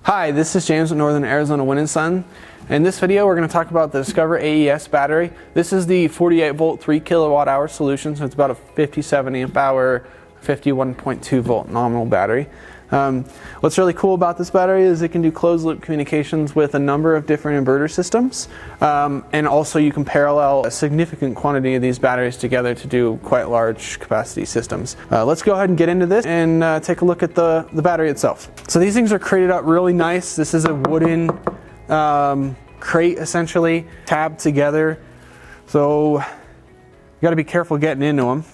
Hi, this is James with Northern Arizona Wind & Sun. In this video we're going to talk about the Discover AES battery. This is the 48 volt 3 kilowatt hour solution, so it's about a 57 amp hour 51.2 volt nominal battery. What's really cool about this battery is it can do closed loop communications with a number of different inverter systems, and also you can parallel a significant quantity of these batteries together to do quite large capacity systems. Let's go ahead and get into this and take a look at the battery itself. So these things are crated up really nice. This is a wooden crate essentially tabbed together, so you got to be careful getting into them.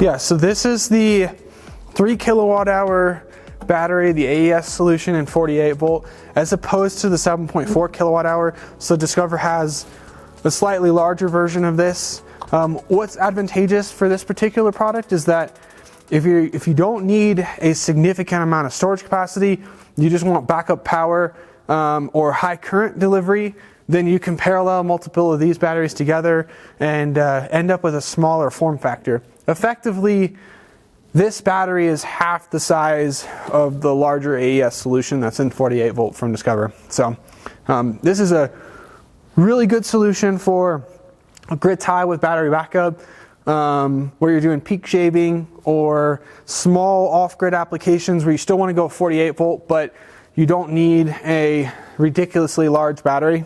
Yeah, so this is the 3 kilowatt hour battery, the AES solution in 48 volt, as opposed to the 7.4 kilowatt hour. So Discover has a slightly larger version of this. What's advantageous for this particular product is that if you don't need a significant amount of storage capacity, you just want backup power or high current delivery, then you can parallel multiple of these batteries together and end up with a smaller form factor. Effectively, this battery is half the size of the larger AES solution that's in 48 volt from Discover. So this is a really good solution for a grid tie with battery backup, where you're doing peak shaving or small off-grid applications where you still want to go 48 volt, but you don't need a ridiculously large battery.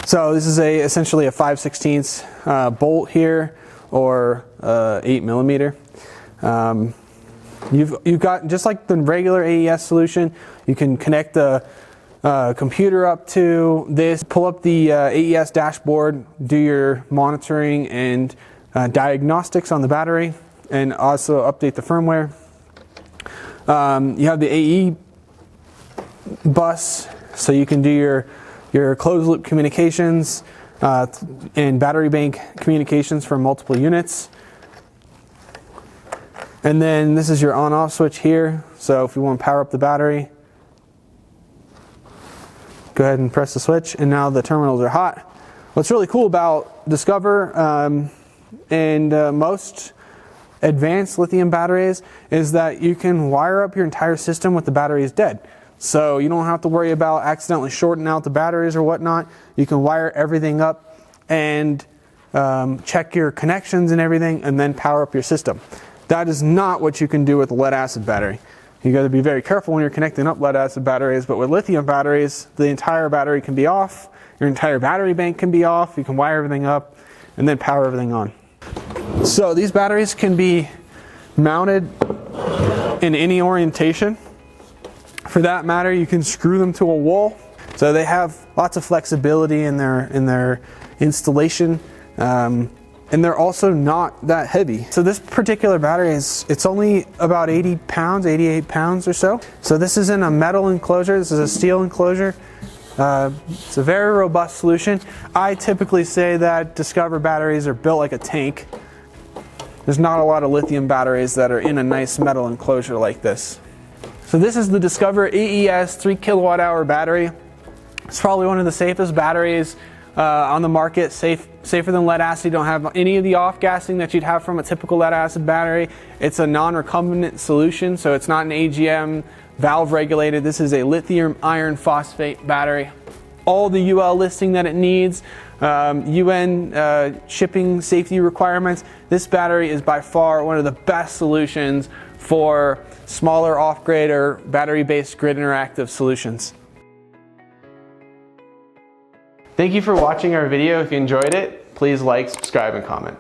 So this is essentially a 5/16 bolt here, or 8 millimeter. You've got, just like the regular AES solution, you can connect the computer up to this, pull up the AES dashboard, do your monitoring and diagnostics on the battery, and also update the firmware. You have the AE bus, so you can do your closed loop communications and battery bank communications from multiple units. And then this is your on-off switch here, so if you want to power up the battery, go ahead and press the switch, and now the terminals are hot. What's really cool about Discover and most advanced lithium batteries is that you can wire up your entire system with the batteries dead. So you don't have to worry about accidentally shorting out the batteries or whatnot. You can wire everything up and check your connections and everything, and then power up your system. That is not what you can do with a lead acid battery. You got to be very careful when you're connecting up lead acid batteries, but with lithium batteries, the entire battery can be off, your entire battery bank can be off, you can wire everything up and then power everything on. So these batteries can be mounted in any orientation. For that matter, you can screw them to a wall. So they have lots of flexibility in their installation, and they're also not that heavy. So this particular battery it's only about 80 pounds, 88 pounds or so. So this is in a metal enclosure. This is a steel enclosure. It's a very robust solution. I typically say that Discover batteries are built like a tank. There's not a lot of lithium batteries that are in a nice metal enclosure like this. So this is the Discover AES 3 kilowatt hour battery. It's probably one of the safest batteries on the market, safer than lead acid. You don't have any of the off-gassing that you'd have from a typical lead acid battery. It's a non-recumbent solution, so it's not an AGM valve regulated. This is a lithium iron phosphate battery. All the UL listing that it needs, UN shipping safety requirements. This battery is by far one of the best solutions for smaller off-grid or battery-based grid interactive solutions. Thank you for watching our video. If you enjoyed it, please like, subscribe, and comment.